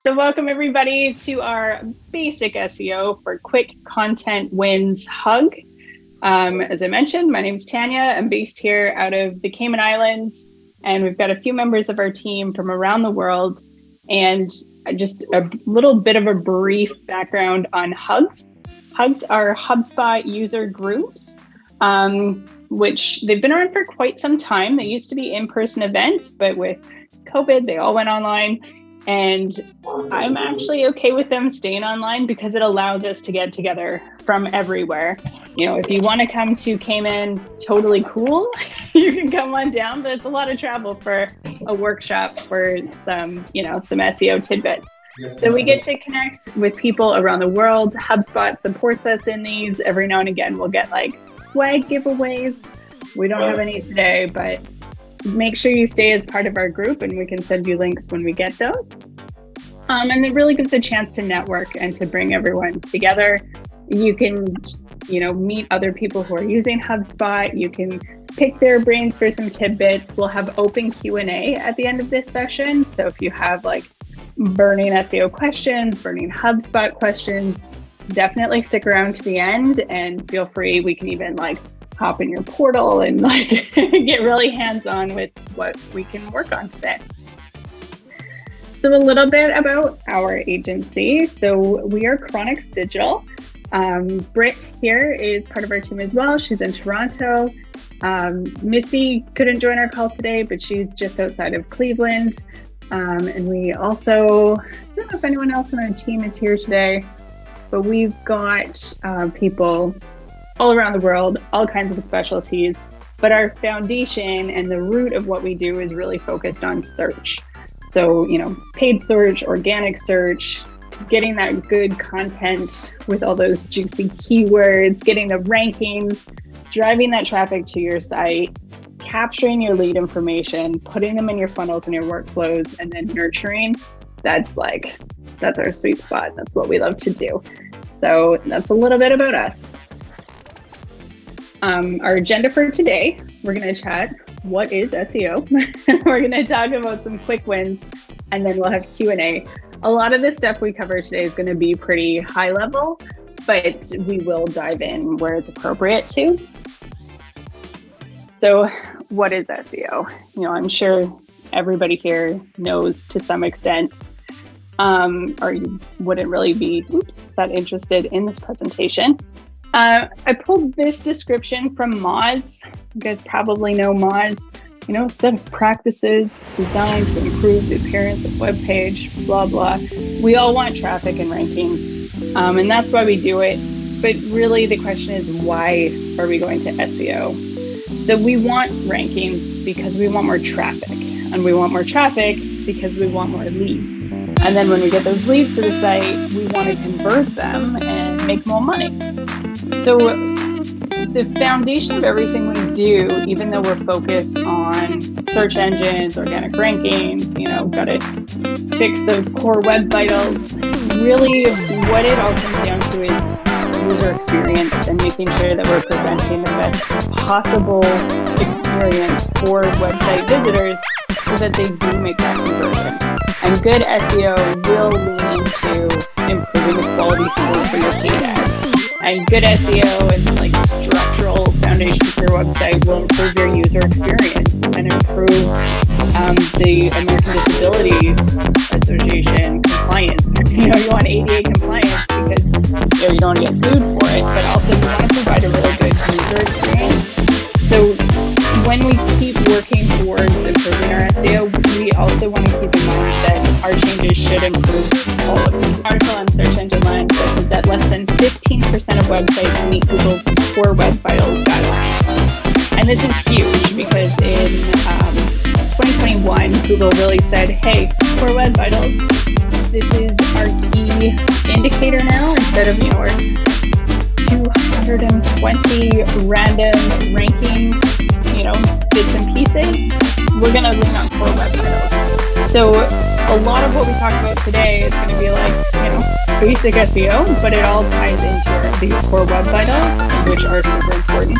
So welcome everybody to our basic SEO for quick content wins hug. As I mentioned, my name is Tanya. I'm based here out of the Cayman Islands, and we've got a few members of our team from around the world. And just a little bit of a brief background on hugs. Hugs are HubSpot user groups, which they've been around for quite some time. They used to be in-person events, but with COVID, they all went online. And I'm actually okay with them staying online because it allows us to get together from everywhere. You know, if you want to come to Cayman, totally cool. You can come on down, but it's a lot of travel for a workshop for some SEO tidbits. So we get to connect with people around the world. HubSpot supports us in these. Every now and again, we'll get like swag giveaways. We don't have any today, but make sure you stay as part of our group and we can send you links when we get those. And it really gives a chance to network and to bring everyone together. You can, meet other people who are using HubSpot. You can pick their brains for some tidbits. We'll have open Q&A at the end of this session. So if you have like burning SEO questions, burning HubSpot questions, definitely stick around to the end and feel free. We can even hop in your portal and get really hands-on with what we can work on today. So a little bit about our agency. So we are Chronix Digital. Britt here is part of our team as well. She's in Toronto. Missy couldn't join our call today, but she's just outside of Cleveland. And we also, I don't know if anyone else on our team is here today, but we've got people all around the world, all kinds of specialties, but our foundation and the root of what we do is really focused on search. So, paid search, organic search, getting that good content with all those juicy keywords, getting the rankings, driving that traffic to your site, capturing your lead information, putting them in your funnels and your workflows, and then nurturing. That's our sweet spot. That's what we love to do. So that's a little bit about us. Our agenda for today, we're going to chat what is SEO. We're going to talk about some quick wins, and then we'll have Q&A. A lot of the stuff we cover today is going to be pretty high level, but we will dive in where it's appropriate to. So what is SEO? I'm sure everybody here knows to some extent, or you wouldn't really be that interested in this presentation. I pulled this description from Moz. You guys probably know Moz. Set of practices designed to improve the appearance of web page, blah, blah. We all want traffic and rankings, and that's why we do it. But really the question is, why are we going to SEO? So we want rankings because we want more traffic, and we want more traffic because we want more leads. And then when we get those leads to the site, we want to convert them and make more money. So the foundation of everything we do, even though we're focused on search engines, organic rankings, got to fix those core web vitals, really what it all comes down to is user experience and making sure that we're presenting the best possible experience for website visitors so that they do make that conversion. And good SEO will lean into improving the quality score for your paid ads. And good SEO and structural foundation for your website will improve your user experience and improve the American Disability Association compliance. You want ADA compliance because you don't want to get sued for it, but also you want to provide a really good user experience. So when we keep working towards improving our SEO, we also want to keep in mind that our changes should improve all of them. An article on Search Engine Land says that less than 15% of websites meet Google's Core Web Vitals guidelines. And this is huge because in 2021, Google really said, hey, Core Web Vitals, this is our key indicator now instead of our 220 random ranking, bits and pieces. We're going to lean on Core Web Vitals. So a lot of what we talk about today is going to be basic SEO, but it all ties into these core web vitals, which are super important.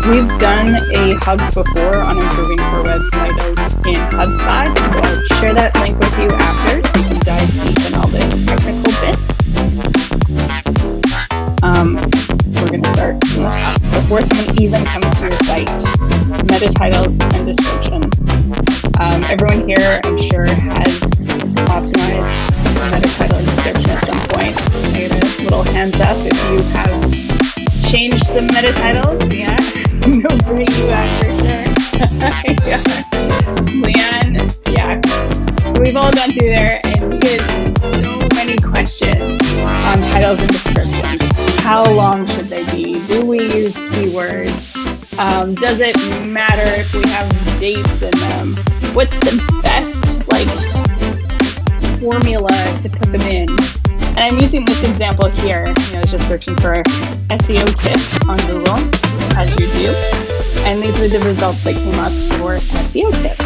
We've done a hub before on improving core web vitals in HubSpot, so I'll share that link with you after so you can dive deep in all this. Everyone here, I'm sure, has optimized a meta title and description at some point. I get a little hands up if you have changed the meta titles. Yeah, no, great you at for sure. Yeah. Leanne, yeah. So we've all gone through there, and we get so many questions on titles and descriptions. How long should they be? Do we use keywords? Does it matter if we have dates in them? What's the best formula to put them in? And I'm using this example here. I was just searching for SEO tips on Google, as you do, and these are the results that came up for SEO tips.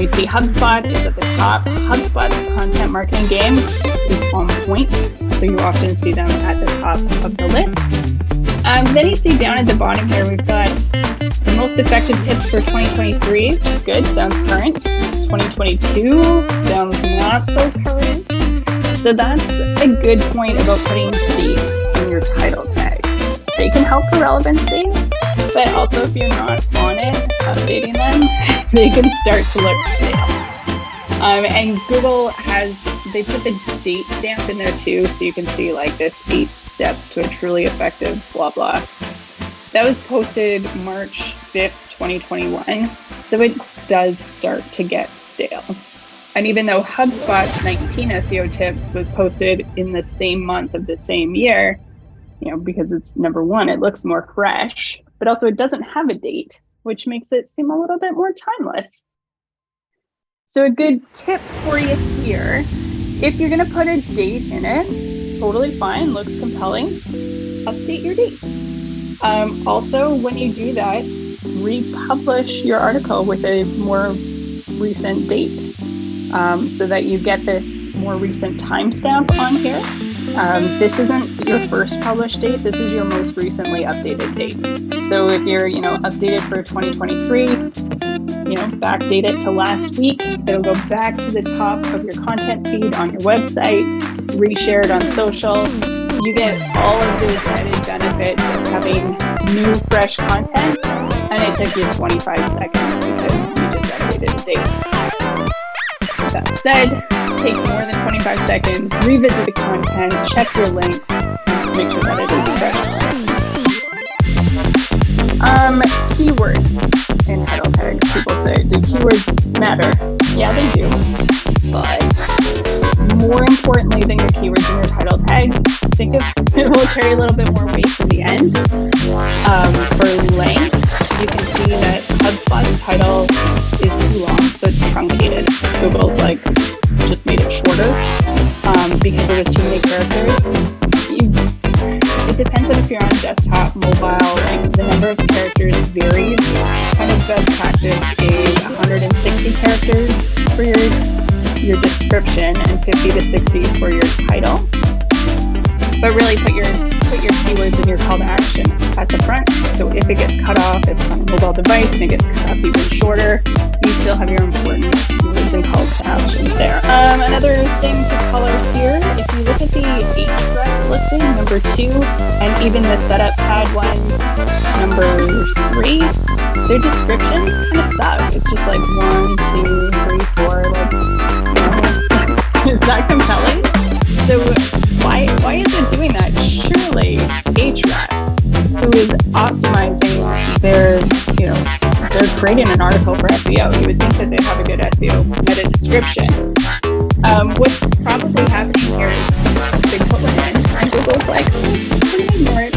You see HubSpot is at the top. HubSpot's content marketing game is on point, so you often see them at the top of the list. Then you see down at the bottom here, we've got the most effective tips for 2023, which is good, sounds current. 2022 sounds not so current. So that's a good point about putting dates in your title tags. They can help for relevancy, but also if you're not on it, updating them, they can start to look stale. And Google they put the date stamp in there too, so you can see this 8 steps to a truly effective blah blah. That was posted March 5th, 2021, so it does start to get stale. And even though HubSpot's 19 SEO tips was posted in the same month of the same year, because it's number one, it looks more fresh, but also it doesn't have a date, which makes it seem a little bit more timeless. So a good tip for you here, if you're going to put a date in it, totally fine, looks compelling, update your date. Also, when you do that, republish your article with a more recent date so that you get this more recent timestamp on here. This isn't your first published date, this is your most recently updated date. So if you're, updated for 2023, backdate it to last week. It'll go back to the top of your content feed on your website, reshare it on social. You get all of those added benefits of having new, fresh content, and it took you 25 seconds because you just updated the date. That said, it takes more than 25 seconds. Revisit the content, check your links, make sure that it is fresh. Keywords in title tags. People say, do keywords matter? Yeah, they do. But more importantly than your keywords in your title tag, think of it will carry a little bit more weight to the end. For length, you can see that HubSpot's title is too long, so it's truncated. Google's just made it shorter because there was too many characters. It depends on if you're on desktop, mobile, the number of characters varies. Kind of best practice is 160 characters for your description and 50 to 60 for your title. But really put your keywords and your call to action at the front. So if it gets cut off, if it's on a mobile device and it gets cut off even shorter, you still have your important keywords and calls to action there. Another thing to color here, if you look at the Ahrefs listing, number 2, and even the setup pad one, number 3, their descriptions kind of suck. It's just 1, 2, 3, 4, is that compelling? So why is it doing that? Surely Ahrefs, who is optimizing they're creating an article for SEO. You would think that they'd have a good SEO meta description. What's probably happening here is they put one in and Google's we're going to ignore it.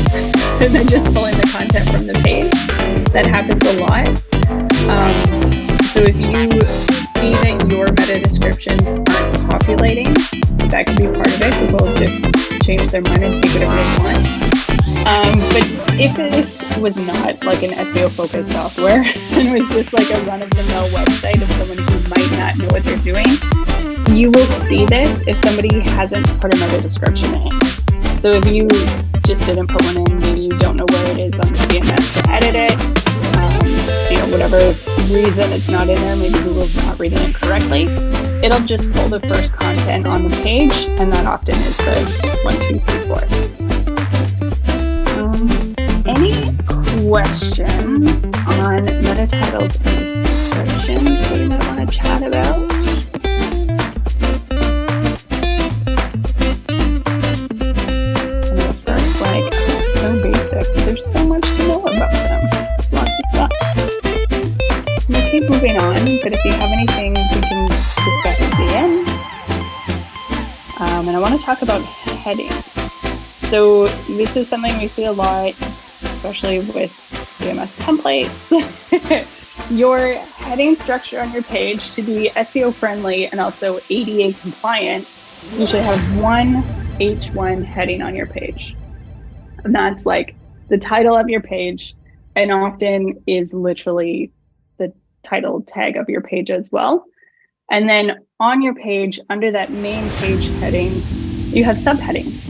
And then just pulling the content from the page. That happens a lot. So if you see that your meta descriptions aren't populating, that could be part of it. Google just change their mind and take whatever they want. But if this was not an SEO focused software and it was just a run-of-the-mill website of someone who might not know what they're doing, you will see this if somebody hasn't put another description in. So if you just didn't put one in, maybe you don't know where it is on the CMS to edit it, whatever reason it's not in there, maybe Google's not reading it correctly, it'll just pull the first content on the page, and that often is the 1, 2, 3, 4. Any questions on meta titles and descriptions that you might want to chat on, but if you have anything, we can discuss at the end. And I want to talk about headings. So this is something we see a lot, especially with CMS templates. Your heading structure on your page to be SEO friendly and also ADA compliant, you should have one H1 heading on your page. And that's like the title of your page, and often is literally the title tag of your page as well. And then on your page, under that main page heading, you have subheadings.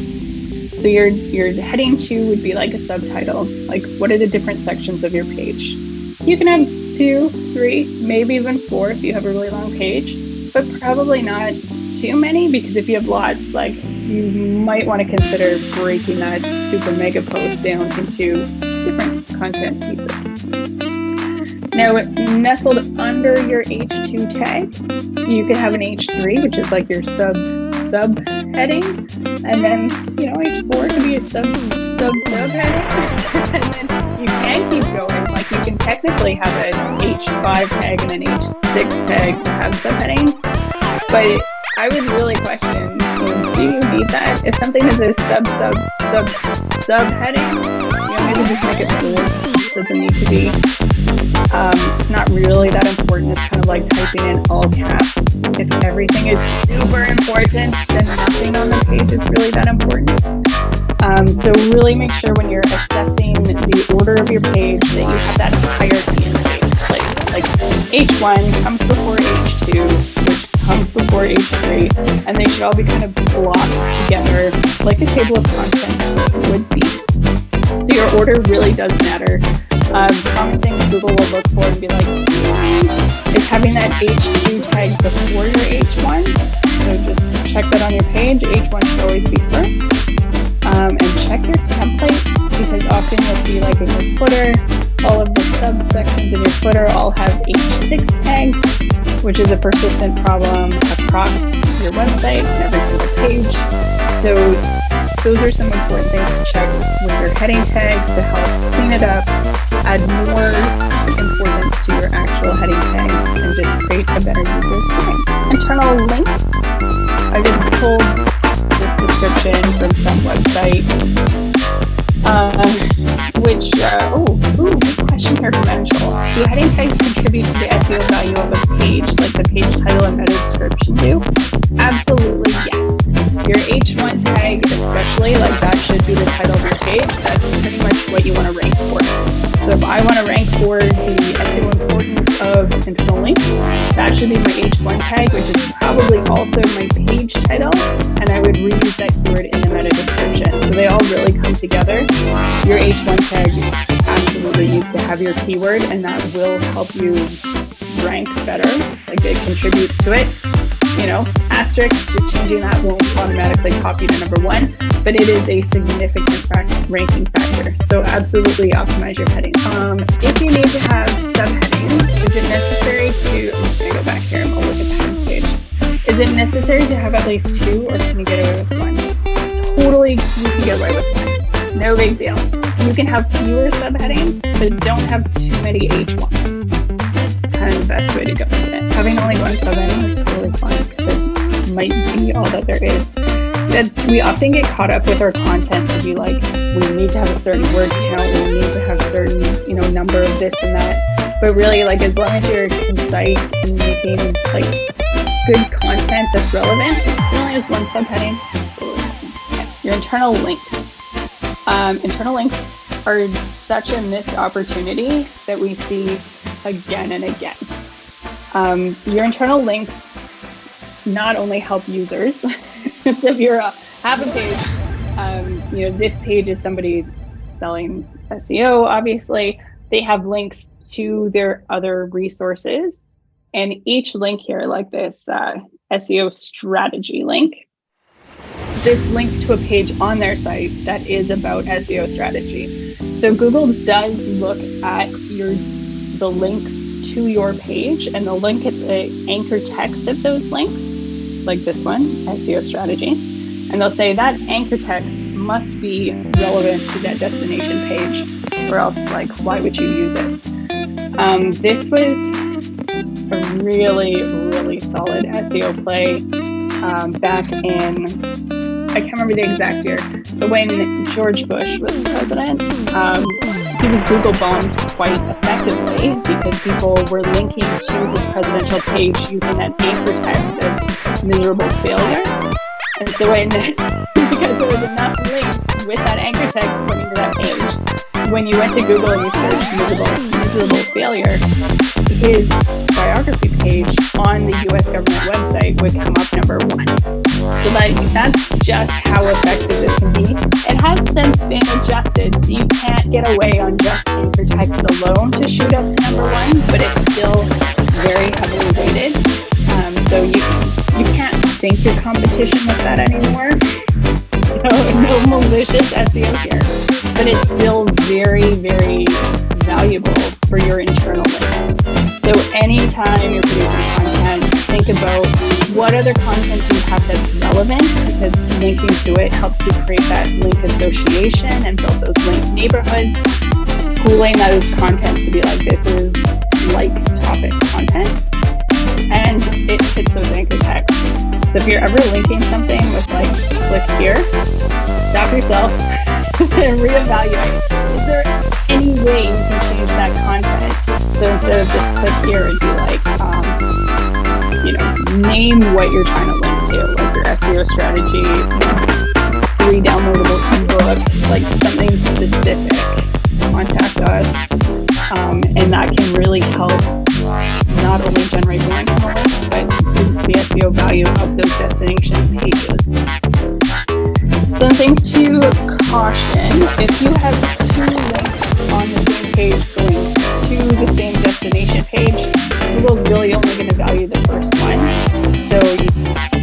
So your heading 2 would be like a subtitle, like what are the different sections of your page? You can have 2, 3, maybe even 4 if you have a really long page, but probably not too many, because if you have lots, like you might want to consider breaking that super mega post down into different content pieces. Now, nestled under your H2 tag, you could have an H3, which is like your sub heading, and then H4 could be a sub heading, and then you can keep going. Like you can technically have an H5 tag and an H6 tag to have subheading, but I would really question, do you need that? If something is a sub heading, maybe just make it 4. Doesn't need to be. It's not really that important. It's kind of like typing in all caps. If everything is super important, then nothing on the page is really that important. So really make sure when you're assessing the order of your page that you have that hierarchy in place. Like H1 comes before H2, which comes before H3, and they should all be kind of blocked together like a table of contents would be. So your order really does matter. Common things Google will look for and be like, is having that H2 tag before your H1. So just check that on your page. H1 should always be first. And check your template, because often you'll see like in your footer, all of the subsections in your footer all have H6 tags, which is a persistent problem across your website and every single page. So those are some important things to check with your heading tags to help clean it up, add more importance to your actual heading tags, and just create a better user experience. Internal links. I just pulled this description from some website, good question here from Angel. Do heading tags contribute to the SEO value of a page, like the page title and meta description do? Absolutely, yes. Your H1 tag, especially, like that should be the title of your page. That's pretty much what you want to rank for. So if I want to rank for the SEO importance of internal links, that should be my H1 tag, which is probably also my page title, and I would reuse that keyword in the meta description. So they all really come together. Your H1 tag absolutely needs to have your keyword, and that will help you rank better. Like it contributes to it. Asterisk, just changing that won't automatically pop you to number 1, but it is a significant ranking factor. So absolutely optimize your heading. If you need to have subheadings, is it necessary to, I'm just gonna go back here and I'll look at the headings page. Is it necessary to have at least 2, or can you get away with 1? Totally, you can get away with 1. No big deal. You can have fewer subheadings, but don't have too many H1s. Kind of the best way to go with it. Having only 1 subheading is totally fine, because it might be all that there is. We often get caught up with our content to be like, we need to have a certain word count, we need to have a certain, number of this and that. But really, like, as long as you're concise and making like good content that's relevant, it only has 1 subheading. Okay. Your internal links. Internal links are such a missed opportunity that we see again and again. Your internal links not only help users. So if you're have a page, this page is somebody selling SEO, obviously. They have links to their other resources. And each link here, like this SEO strategy link, this links to a page on their site that is about SEO strategy. So Google does look at the links to your page, and they'll link at the anchor text of those links, like this one, SEO strategy. And they'll say that anchor text must be relevant to that destination page, or else, like, why would you use it? This was really, really solid SEO play back in, I can't remember the exact year, but when George Bush was president, he was Google bombed quite effectively because people were linking to his presidential page using that anchor text of miserable failure. And so because there was enough links with that anchor text pointing to that page, when you went to Google and you searched miserable failure, his biography page on the US government website would come up number 1. So that's just how effective this can be. It has since been adjusted, so you can't get away on just anchor text alone to shoot up to number 1, but it's still very heavily weighted. So you can't sync your competition with that anymore. No malicious SEO here, but it's still very, very valuable for your internal links. So anytime you're producing content, think about what other content do you have that's relevant, because linking to it helps to create that link association and build those link neighborhoods. Pooling those contents to be like, this is like topic content, and it hits those anchor texts. So if you're ever linking something with like, click here, stop yourself and reevaluate. Is there any way you can change that content? So instead of just click here and be like, name what you're trying to link to, like your SEO strategy, 3 downloadable ebooks, like something specific, contact us. And that can really help not only generate more income, but boost the SEO value of those destination pages. Some things to caution: if you have 2 links on the same page going to the same destination page, Google's really only going to value the first one. So you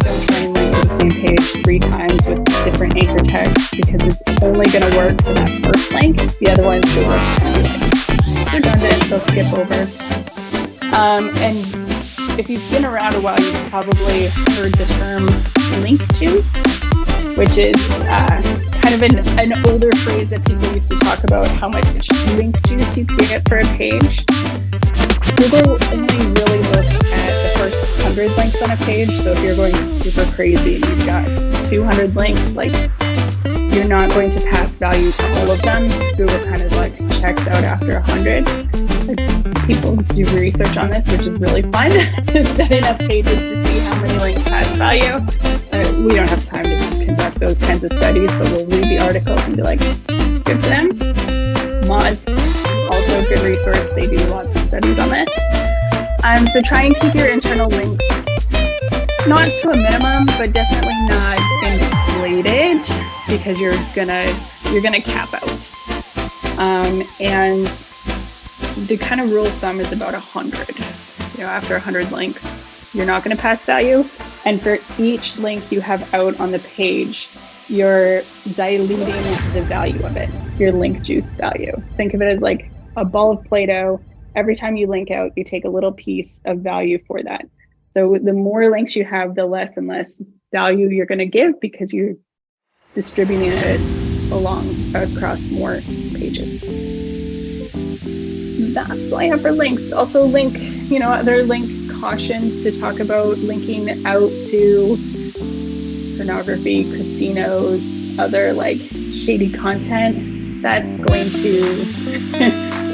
don't try and link to the same page 3 times with different anchor text, because it's only going to work for that first link. The other ones will work kind of like redundant, they'll skip over. And if you've been around a while, you've probably heard the term link juice, which is kind of an older phrase that people used to talk about how much link juice you can get for a page. Google only really looks at the first 100 links on a page. So if you're going super crazy and you've got 200 links, like, you're not going to pass value to all of them. Google kind of like checks out after 100. Like, people do research on this, which is really fun. Setting up pages to see how many links pass value. We don't have time to conduct those kinds of studies, but we'll read the article and be like, good for them. Moz, also a good resource. They do lots of studies on this. So try and keep your internal links not to a minimum, but definitely not inflated, because you're gonna cap out. And the kind of rule of thumb is about 100. After 100 links, you're not going to pass value. And for each link you have out on the page, you're diluting the value of it, your link juice value. Think of it as like a ball of Play-Doh. Every time you link out, you take a little piece of value for that. So the more links you have, the less and less value you're going to give, because you're distributing it along across more pages. That's all I have for links. Also other link cautions to talk about: linking out to pornography, casinos, other like shady content. That's going to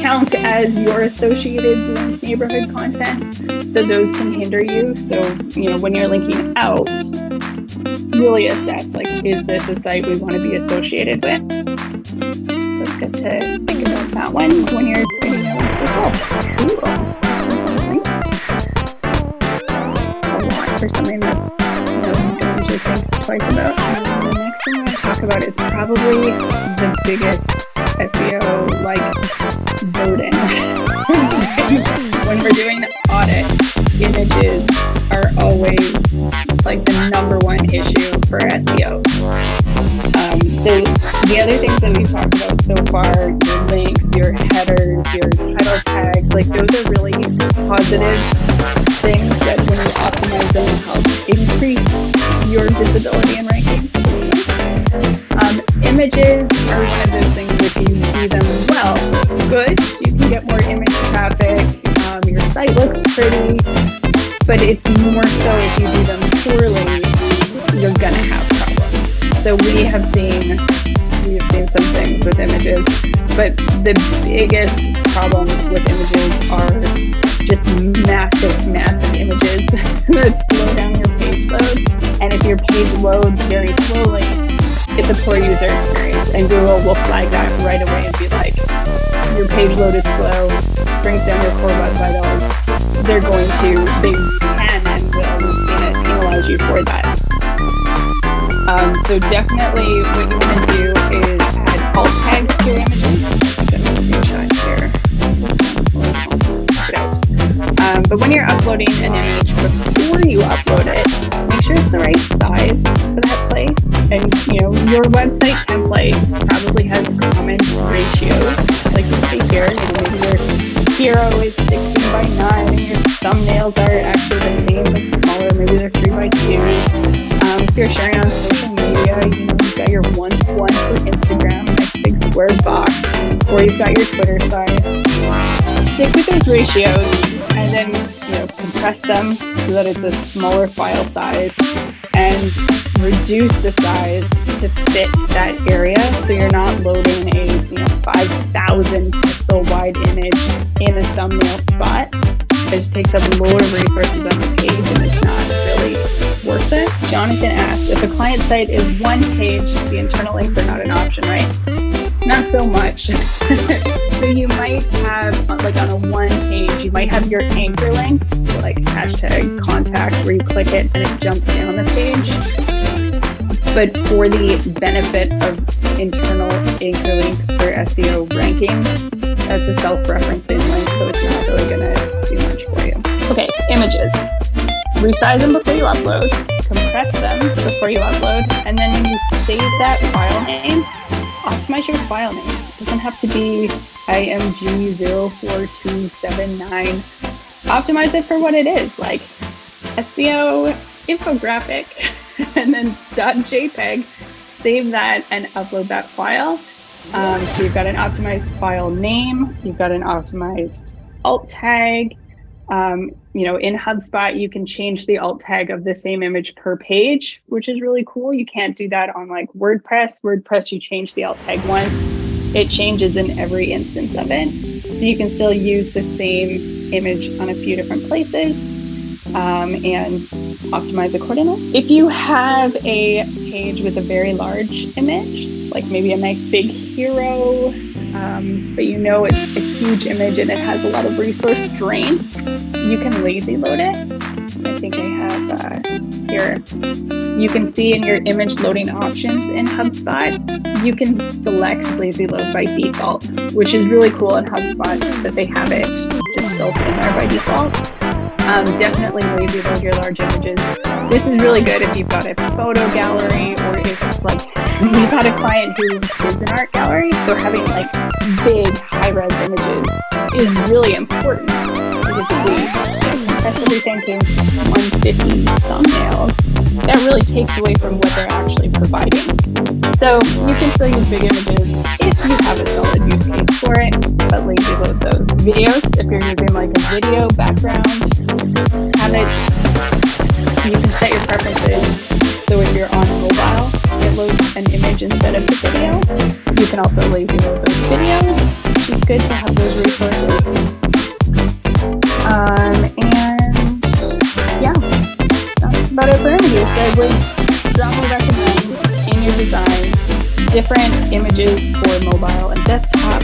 count as your associated link neighborhood content. So those can hinder you. So, when you're linking out, really assess, like, is this a site we want to be associated with? So it's good to think about that one when you're creating a link as well. Cool. A lot for something that's, you don't usually think twice about. The next thing I'm going to talk about is probably the biggest SEO burden. When we're doing the audit, images are always like the number 1 issue for SEO. So the other things that we've talked about so far, your links, your headers, your title tags, like, those are really positive things that when you optimize them will help increase your visibility and ranking. Images are one of those things, if you do them well, good, you can get more image traffic, your site looks pretty, but it's more so if you do them poorly, you're gonna have problems. So we have seen some things with images, but the biggest problems with images are just massive images that slow down your page load. And if your page loads very slowly, it's a poor user experience, and Google will flag that right away and be like, your page load is slow, brings down your core web vitals. They can and will penalize you for that. So definitely what you want to do is add alt tags to your images. I'm going to screenshot here. But when you're uploading an image, before you upload it, make sure it's the right size for that place. And your website template probably has common ratios, like you see here. Maybe your hero is 16 by 9, and your thumbnails are actually the same but smaller. Maybe they're 3 by 2. If you're sharing on social media, you've got your 1-to-1 for Instagram, nice big square box, or you've got your Twitter site. Stick with those ratios, and then compress them so that it's a smaller file size, and reduce the size to fit that area, so you're not loading a 5,000 pixel wide image in a thumbnail spot. It just takes up a load of resources on the page, and it's not really worth it. Jonathan asked, if a client site is one page, the internal links are not an option, right? Not so much. So you might have, like on a one page, you might have your anchor links, so like hashtag contact, where you click it and it jumps down the page. But for the benefit of internal anchor links for SEO ranking, that's a self-referencing link, so it's not really going to do much for you. Okay, images. Resize them before you upload, compress them before you upload, and then when you save that file name, optimize your file name. It doesn't have to be img04279. Optimize it for what it is, like SEO infographic, and then .jpg. Save that and upload that file. So you've got an optimized file name, you've got an optimized alt tag. In HubSpot, you can change the alt tag of the same image per page, which is really cool. You can't do that on like WordPress. WordPress, you change the alt tag once, it changes in every instance of it. So you can still use the same image on a few different places and optimize accordingly. If you have a page with a very large image, like maybe a nice big hero, but it's a huge image and it has a lot of resource drain, you can lazy load it. I think I have here. You can see in your image loading options in HubSpot, you can select lazy load by default, which is really cool in HubSpot that they have it just built in there by default. Definitely lazy load your large images. This is really good if you've got a photo gallery, or if you've had a client who is an art gallery, so having like big high-res images is really important, because if we compress everything to 150 thumbnails, that really takes away from what they're actually providing. So you can still use big images if you have a solid use case for it, but lazy load those. Videos, if you're using like a video background, you can set your preferences. So if you're on mobile, it loads an image instead of the video. You can also lazy load those videos, which is good to have those resources. That's about it for images. So I would strongly recommend in your design different images for mobile and desktop.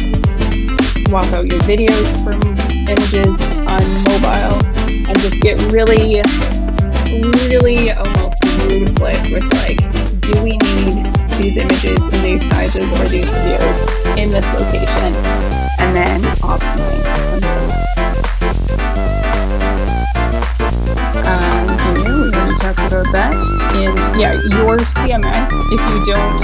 Swap out your videos from images on mobile, and just get really almost ruthless with like, do we need these images in these sizes or these videos in this location, and then optimize them. We already talked about that. And your CMS, if you don't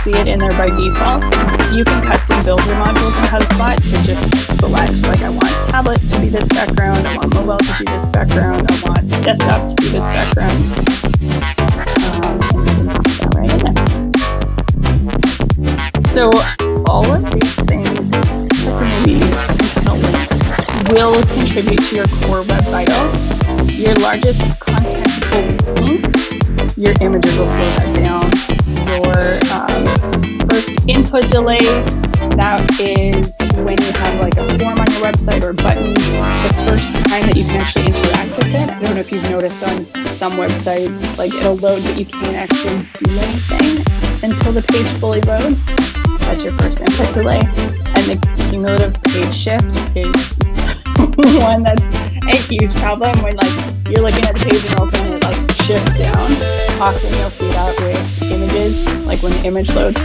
see it in there by default, you can custom build your modules in HubSpot to just select, like, I want tablet to be this background, I want mobile to be this background, I want desktop to be this background, and you can put that right in there. So all of these things, like maybe internal links, will contribute to your core web vitals. Your your largest contentful link, your images will slow that down. Your first input delay, that is when you have like a form on your website or a button, the first time that you can actually interact with it. I don't know if you've noticed on some websites, like it'll load, but you can't actually do anything until the page fully loads. That's your first input delay. And the cumulative page shift is one that's a huge problem when like you're looking at the page and all of a sudden it like shifts down. Often you'll see that with images, like when the image loads,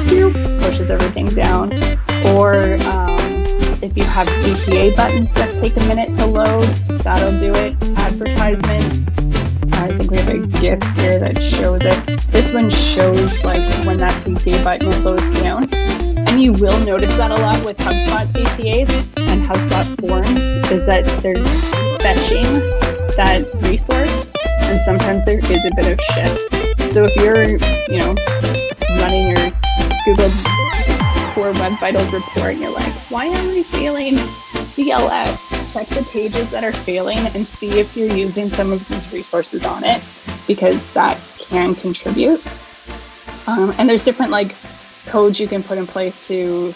pushes everything down. Or if you have CTA buttons that take a minute to load, that'll do it. Advertisements. I think we have a GIF here that shows it. This one shows like when that CTA button loads down. And you will notice that a lot with HubSpot CTAs and HubSpot forms, is that they're fetching that resource, and sometimes there is a bit of shift. So if you're, running your Google Core Web Vitals report and you're like, why am I failing CLS? Check the pages that are failing and see if you're using some of these resources on it, because that can contribute. And there's different codes you can put in place to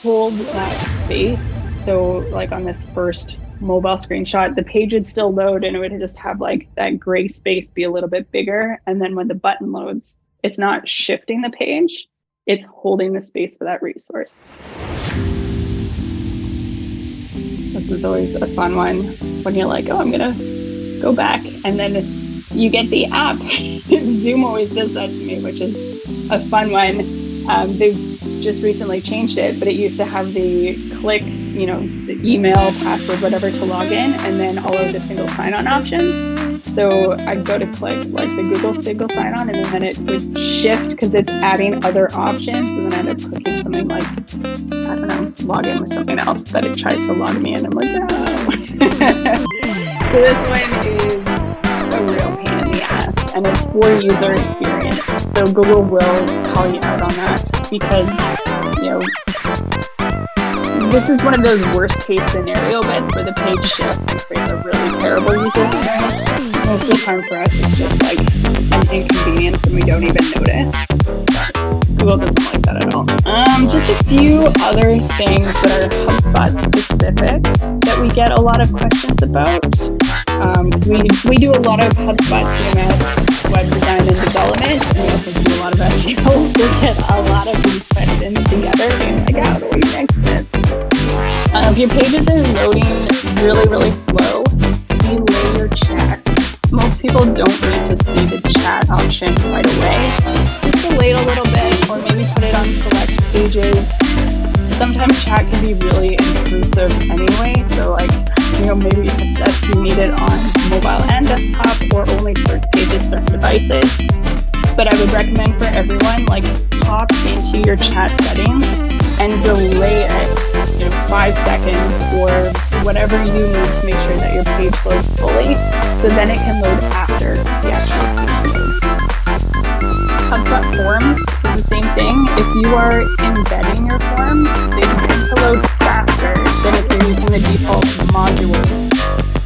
hold that space. So like on this first mobile screenshot, the page would still load and it would just have that gray space be a little bit bigger. And then when the button loads, it's not shifting the page, it's holding the space for that resource. This is always a fun one when you're like, oh, I'm gonna go back, and then you get the app. Zoom always does that to me, which is a fun one. They've just recently changed it, but it used to have the click, the email, password, whatever to log in, and then all of the single sign-on options. So I'd go to click the Google single sign-on, and then it would shift because it's adding other options, and then I end up clicking something like, I don't know, log in with something else that it tries to log me in. I'm like, no. So this one is a real pain in the ass, and it's for user experience. So Google will call you out on that because, this is one of those worst case scenario bits where the page shifts and creates a really terrible user experience. Most of the time for us, it's just an inconvenience and we don't even notice. Google doesn't like that at all. Just a few other things that are HubSpot specific that we get a lot of questions about. Because we do a lot of HubSpot CMS, web design and development, and we also do a lot of SEO. We get a lot of these questions together, being like, how do we fix this? If your pages are loading really, really slow, delay your chat. Most people don't need to see the chat option right away. Just delay it a little bit, or maybe put it on select pages. Sometimes chat can be really intrusive anyway, so maybe you can set if you need it on mobile and desktop, or only certain pages, certain devices. But I would recommend for everyone, hop into your chat settings and delay it 5 seconds or whatever you need to make sure that your page loads fully, so then it can load after the actual page loads. HubSpot forms is the same thing. If you are embedding your forms, they tend to load faster than if you're using the default modules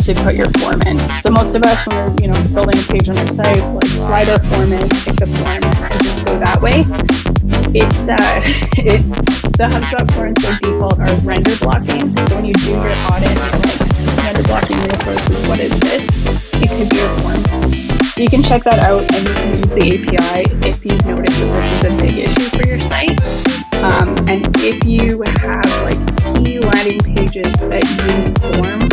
to put your form in. So most of us, when we're building a page on our site, slide our form in, pick the form, and just go that way. It's the HubSpot forms by default are render blocking. So when you do your audit, render blocking resources, what is this? It could be your form. So you can check that out, and you can use the API if you've noticed that this is a big issue for your site. And if you have key landing pages that use forms,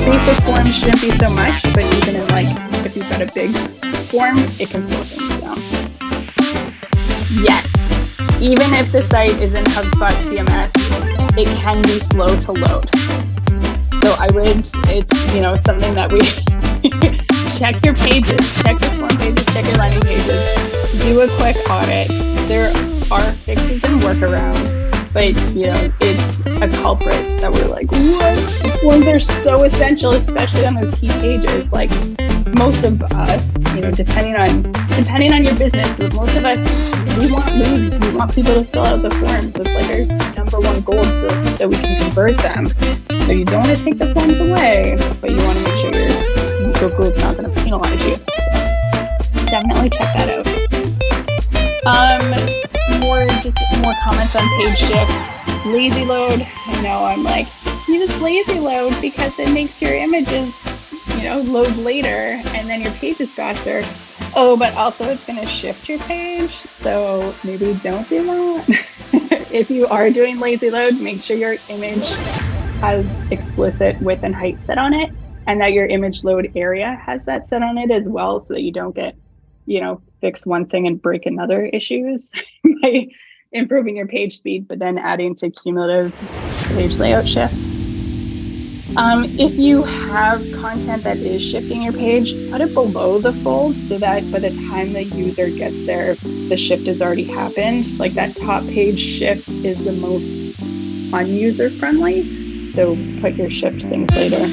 basic forms shouldn't be so much, but even in if you've got a big form, it can slow things down. Yes, even if the site is in HubSpot CMS, it can be slow to load. So it's something that we check your pages, check your form pages, check your landing pages, do a quick audit. There are fixes and workarounds, but it's a culprit that we're like, what? Forms are so essential, especially on those key pages. Most of us, depending on your business, but most of us, we want leads. We want people to fill out the forms. That's our number one goal, so that we can convert them. So you don't want to take the forms away, but you want to make sure you're Google's not going to penalize you. Definitely check that out. More comments on page shift. Lazy load. I know I'm like, use lazy load because it makes your images, load later and then your page is faster. Oh, but also it's going to shift your page. So maybe don't do that. If you are doing lazy load, make sure your image has explicit width and height set on it, and that your image load area has that set on it as well, so that you don't get, fix one thing and break another issues by improving your page speed, but then adding to cumulative page layout shift. If you have content that is shifting your page, put it below the fold so that by the time the user gets there, the shift has already happened. Like that top page shift is the most user friendly. So put your shift things later.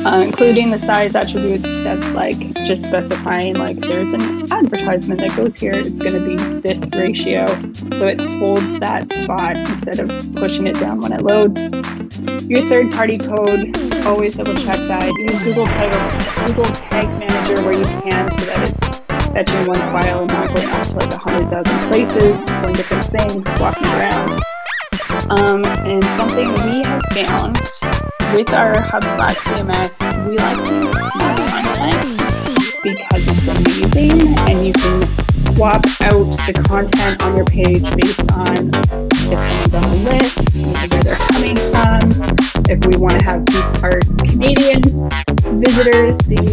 Including the size attributes, that's like just specifying like there's an advertisement that goes here, it's going to be this ratio, so it holds that spot instead of pushing it down when it loads. Your third-party code, always double check that. Use Google Tag Manager where you can, so that it's fetching one file and not going off to like 100,000 places, pulling different things, swapping around. And something we have found with our HubSpot CMS, we like to use smart content because it's amazing, and you can swap out the content on your page based on if someone's on the list, where they're coming from. If we want to have our Canadian visitors see,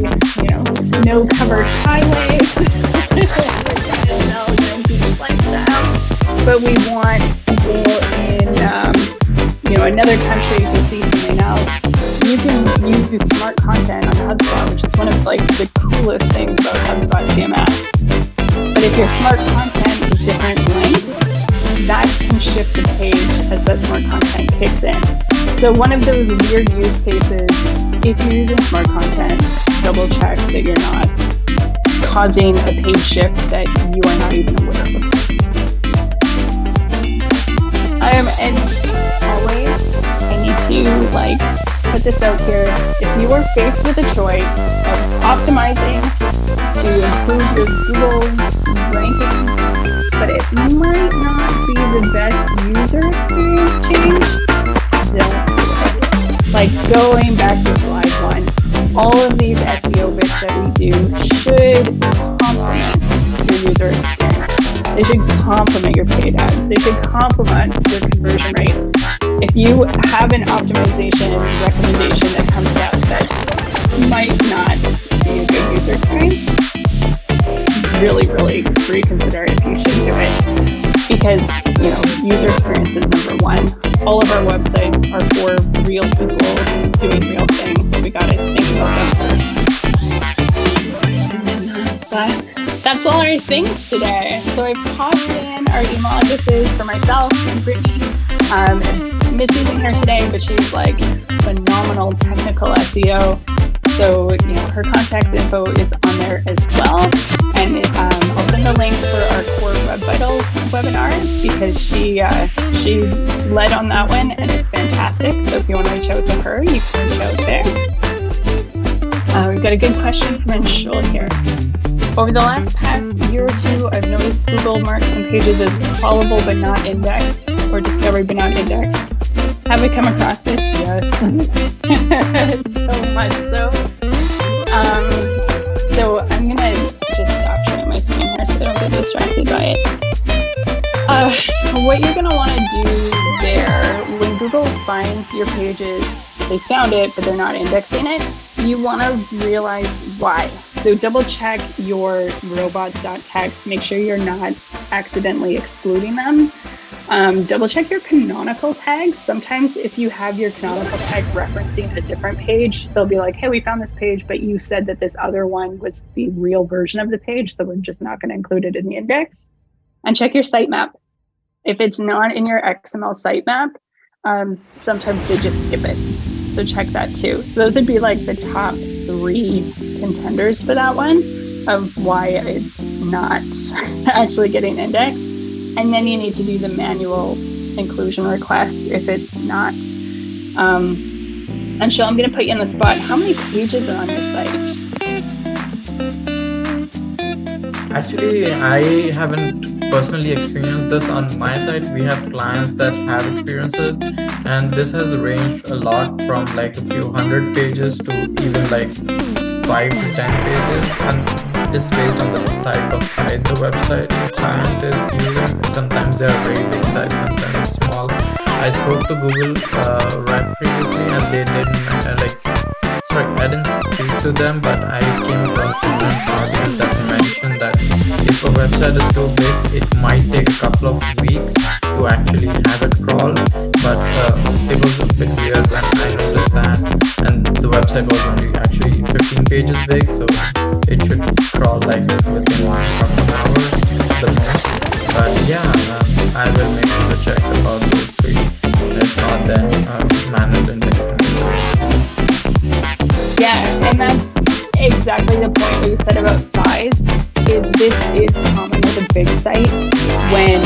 snow-covered highways, but we want people in, another country to see something else. You can use smart content on HubSpot, which is one of the coolest things about HubSpot CMS. But if your smart content is different lengths, that can shift the page as that smart content kicks in. So one of those weird use cases, if you're using smart content, double check that you're not causing a page shift that you are not even aware of. And always, I need to put this out here. If you are faced with a choice of optimizing to improve your Google ranking, but it might not be the best user experience change, don't do it. Like going back to slide one, all of these SEO bits that we do should complement your user experience. They should complement your paid ads. They should complement your conversion rates. If you have an optimization recommendation that comes out that might not be a good user experience, really, really reconsider if you should do it. Because, user experience is number one. All of our websites are for real people doing real things. So we got to think about them first. But that's all our things today. So I've popped in our email addresses for myself and Brittany. Missy's in here today, but she's phenomenal technical SEO. So, her contact info is on there as well. And I'll send the link for our Core Web Vitals webinar because she led on that one and it's fantastic. So if you want to reach out to her, you can reach out there. We've got a good question from Anshul here. Over the past year or two, I've noticed Google marks some pages as crawlable but not indexed, or discovered but not indexed. Have I come across this? Yes. So much so. So I'm going to just stop sharing my screen here so I don't get distracted by it. What you're going to want to do there, when Google finds your pages, they found it, but they're not indexing it, you want to realize why. So double check your robots.txt, make sure you're not accidentally excluding them. Double check your canonical tags. Sometimes if you have your canonical tag referencing a different page, they'll be like, hey, we found this page, but you said that this other one was the real version of the page, so we're just not going to include it in the index. And check your sitemap. If it's not in your XML sitemap, sometimes they just skip it. So check that too. So those would be the top 3 contenders for that one of why it's not actually getting indexed. And then you need to do the manual inclusion request if it's not Anshul, I'm going to put you on the spot. How many pages are on your site? Actually, I haven't personally experienced this on my side. We have clients that have experienced it, and this has ranged a lot from like a few hundred pages to even like 5 to 10 pages, and this is based on the type of site the website the client is using. Sometimes they are very big size, sometimes small. I spoke to Google rep previously, and they didn't I didn't speak to them, but I came across different articles that mentioned that if a website is too big, it might take a couple of weeks to actually have it crawled. But it was a bit weird when I noticed that, and the website was only actually 15 pages big, so it should crawl like within a couple of hours the most. But yeah, I will make sure to check about those three. If not, then manual indexing. Yeah, and that's exactly the point that you said about size. This is common with a big site when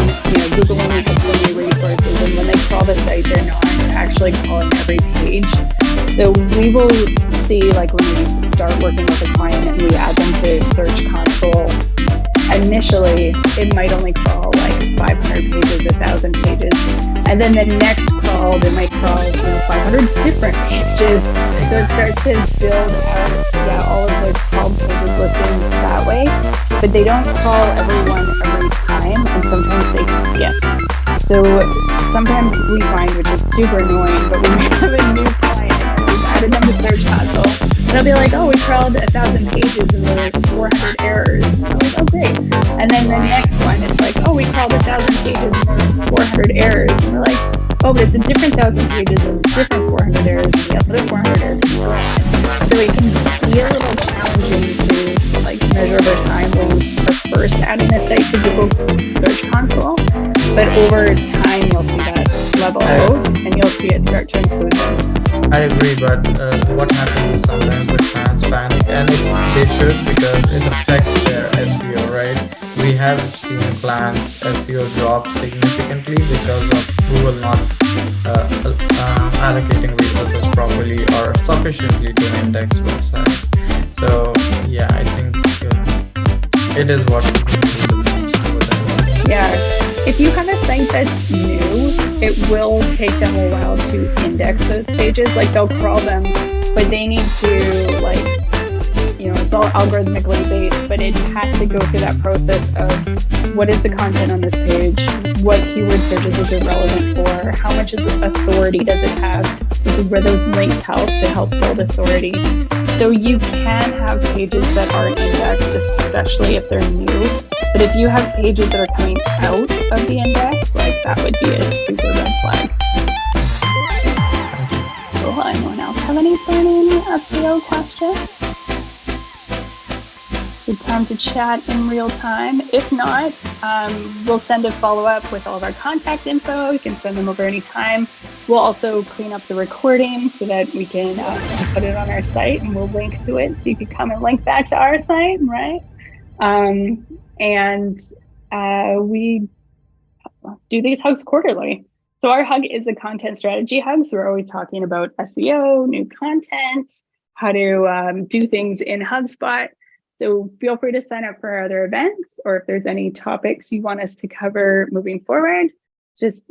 Google only has so many resources, and when they crawl the site, they're not actually crawling every page. So we will see, like when we start working with a client and we add them to Search Console, initially it might only crawl like 500 pages, 1,000 pages, and then the next crawl they might crawl 500 different pages. So it starts to build out all of those crawled pages listings that way, but they don't crawl everyone every time, and sometimes they skip. So sometimes we find, which is super annoying, but when we have a new client and we've added them to Search Console, they'll be like, oh, we crawled 1,000 pages and there were 400 errors. And I'm like, oh, great. And then the next one, it's like, oh, we crawled 1,000 pages and there were 400 errors. And we're like, oh, but it's a different 1,000 pages and different 400 errors and the other 400 errors and so on. So it can be a little challenging to measure over time when we're first adding a site to Google Search Console. But over time, you'll see that level out and you'll see it start to improve. I agree, but what happens is sometimes the clients panic, and they should, because it affects their SEO, right? We have seen clients' SEO drop significantly because of Google not allocating resources properly or sufficiently to index websites. So yeah, I think it is what we need the most over there. Yeah. If you have a site that's new, it will take them a while to index those pages. Like they'll crawl them, but they need to it's all algorithmically based, but it has to go through that process of what is the content on this page, what keyword searches is it relevant for, how much authority does it have, which is where those links help to help build authority. So you can have pages that aren't indexed, especially if they're new. But if you have pages that are coming out of the index, that would be a super red flag. Cool. Anyone else have any burning SEO questions? Good time to chat in real time. If not, we'll send a follow-up with all of our contact info. You can send them over anytime. We'll also clean up the recording so that we can put it on our site, and we'll link to it so you can come and link back to our site, right? We do these hugs quarterly. So our hug is a content strategy hug. So we're always talking about SEO, new content, how to do things in HubSpot. So feel free to sign up for our other events, or if there's any topics you want us to cover moving forward, just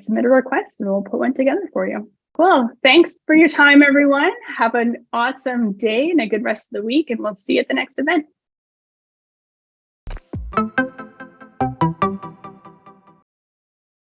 submit a request and we'll put one together for you. Cool. Thanks for your time, everyone. Have an awesome day and a good rest of the week, and we'll see you at the next event.